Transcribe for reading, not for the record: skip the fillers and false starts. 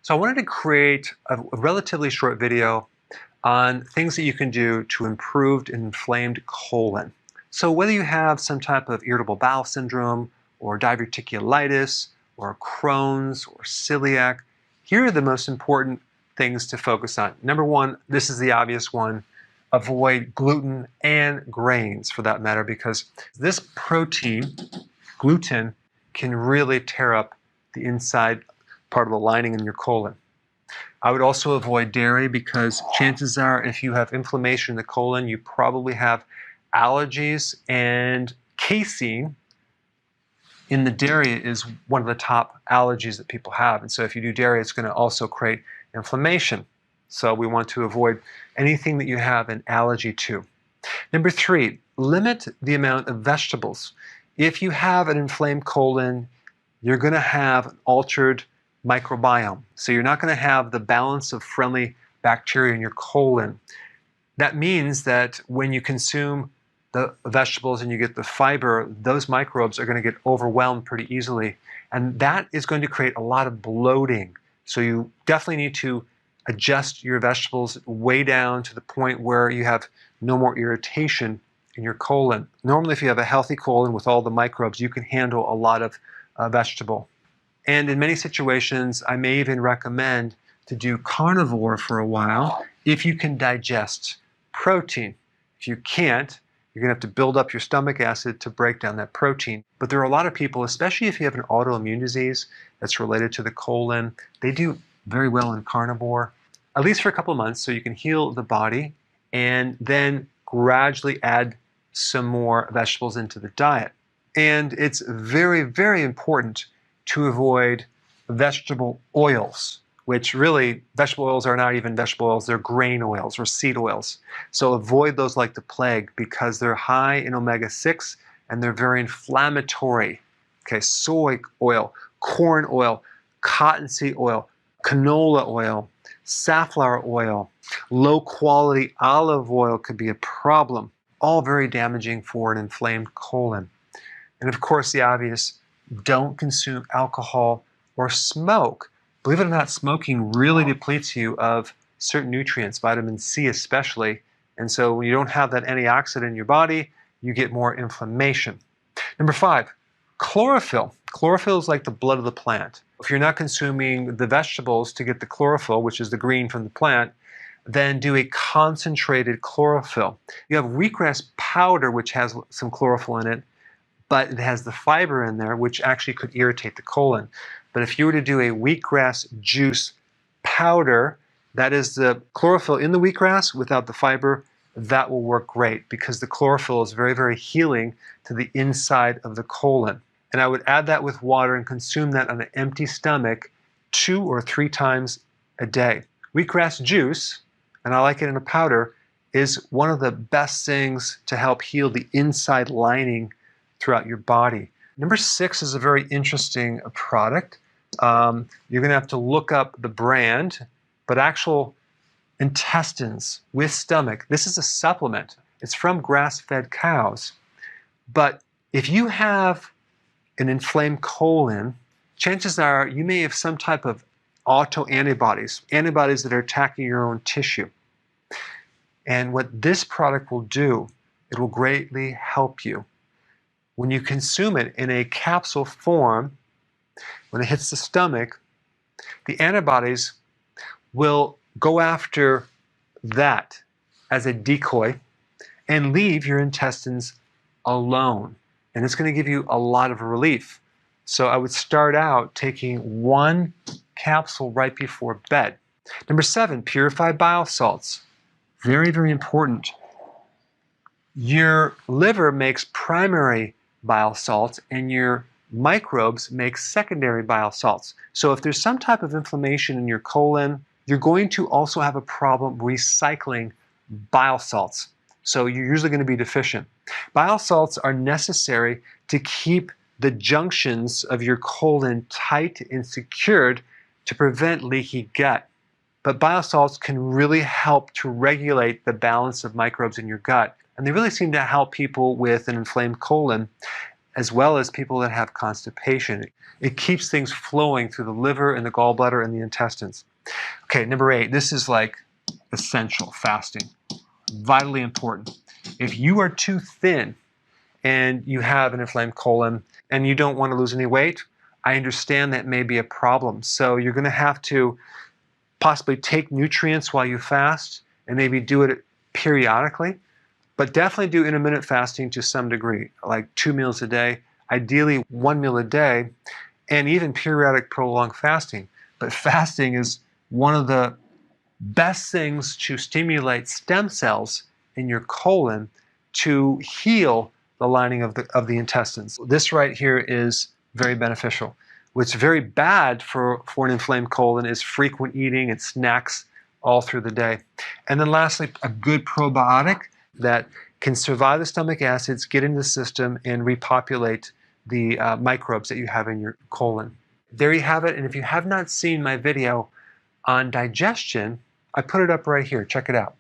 So I wanted to create a relatively short video on things that you can do to improve an inflamed colon. So whether you have some type of irritable bowel syndrome or diverticulitis or Crohn's or celiac, here are the most important things to focus on. Number one, this is the obvious one, avoid gluten and grains for that matter, because this protein, gluten, can really tear up the inside part of the lining in your colon. I would also avoid dairy because chances are if you have inflammation in the colon, you probably have allergies, and casein in the dairy is one of the top allergies that people have. And so if you do dairy, it's going to also create inflammation. So we want to avoid anything that you have an allergy to. Number three, limit the amount of vegetables. If you have an inflamed colon, you're going to have an altered microbiome. So you're not going to have the balance of friendly bacteria in your colon. That means that when you consume the vegetables and you get the fiber, those microbes are going to get overwhelmed pretty easily. And that is going to create a lot of bloating. So you definitely need to adjust your vegetables way down to the point where you have no more irritation in your colon. Normally, if you have a healthy colon with all the microbes, you can handle a lot of vegetable. And in many situations, I may even recommend to do carnivore for a while if you can digest protein. If you can't, you're going to have to build up your stomach acid to break down that protein. But there are a lot of people, especially if you have an autoimmune disease that's related to the colon, they do very well in carnivore, at least for a couple of months, so you can heal the body and then gradually add some more vegetables into the diet. And it's very, very important to avoid vegetable oils, which really, vegetable oils are not even vegetable oils, they're grain oils or seed oils. So avoid those like the plague because they're high in omega-6 and they're very inflammatory. Okay, soy oil, corn oil, cottonseed oil, canola oil, safflower oil, low quality olive oil could be a problem. All very damaging for an inflamed colon. And of course, the obvious, don't consume alcohol or smoke. Believe it or not, smoking really depletes you of certain nutrients, vitamin C especially. And so when you don't have that antioxidant in your body, you get more inflammation. Number five, chlorophyll. Chlorophyll is like the blood of the plant. If you're not consuming the vegetables to get the chlorophyll, which is the green from the plant, then do a concentrated chlorophyll. You have wheatgrass powder, which has some chlorophyll in it, but it has the fiber in there, which actually could irritate the colon. But if you were to do a wheatgrass juice powder, that is the chlorophyll in the wheatgrass without the fiber, that will work great because the chlorophyll is very, very healing to the inside of the colon. And I would add that with water and consume that on an empty stomach 2 or 3 times a day. Wheatgrass juice, and I like it in a powder, is one of the best things to help heal the inside lining throughout your body. Number 6 is a very interesting product. You're going to have to look up the brand, but actual intestines with stomach. This is a supplement. It's from grass-fed cows. But if you have an inflamed colon, chances are you may have some type of autoantibodies, antibodies that are attacking your own tissue. And what this product will do, it will greatly help you. When you consume it in a capsule form, when it hits the stomach, the antibodies will go after that as a decoy and leave your intestines alone. And it's going to give you a lot of relief. So I would start out taking 1 capsule right before bed. Number 7, purified bile salts. Very, very important. Your liver makes primary bile salts and your microbes make secondary bile salts. So if there's some type of inflammation in your colon, you're going to also have a problem recycling bile salts. So you're usually going to be deficient. Bile salts are necessary to keep the junctions of your colon tight and secured to prevent leaky gut. But bile salts can really help to regulate the balance of microbes in your gut. And they really seem to help people with an inflamed colon. as well as people that have constipation. It keeps things flowing through the liver and the gallbladder and the intestines. Okay, number 8, this is like essential, fasting. Vitally important. If you are too thin and you have an inflamed colon and you don't want to lose any weight, I understand that may be a problem. So you're going to have to possibly take nutrients while you fast and maybe do it periodically, but definitely do intermittent fasting to some degree, like 2 meals a day, ideally 1 meal a day, and even periodic prolonged fasting. But fasting is one of the best things to stimulate stem cells in your colon to heal the lining of the intestines. This right here is very beneficial. What's very bad for an inflamed colon is frequent eating and snacks all through the day. And then lastly, a good probiotic that can survive the stomach acids, get into the system, and repopulate the microbes that you have in your colon. There you have it. And if you have not seen my video on digestion, I put it up right here. Check it out.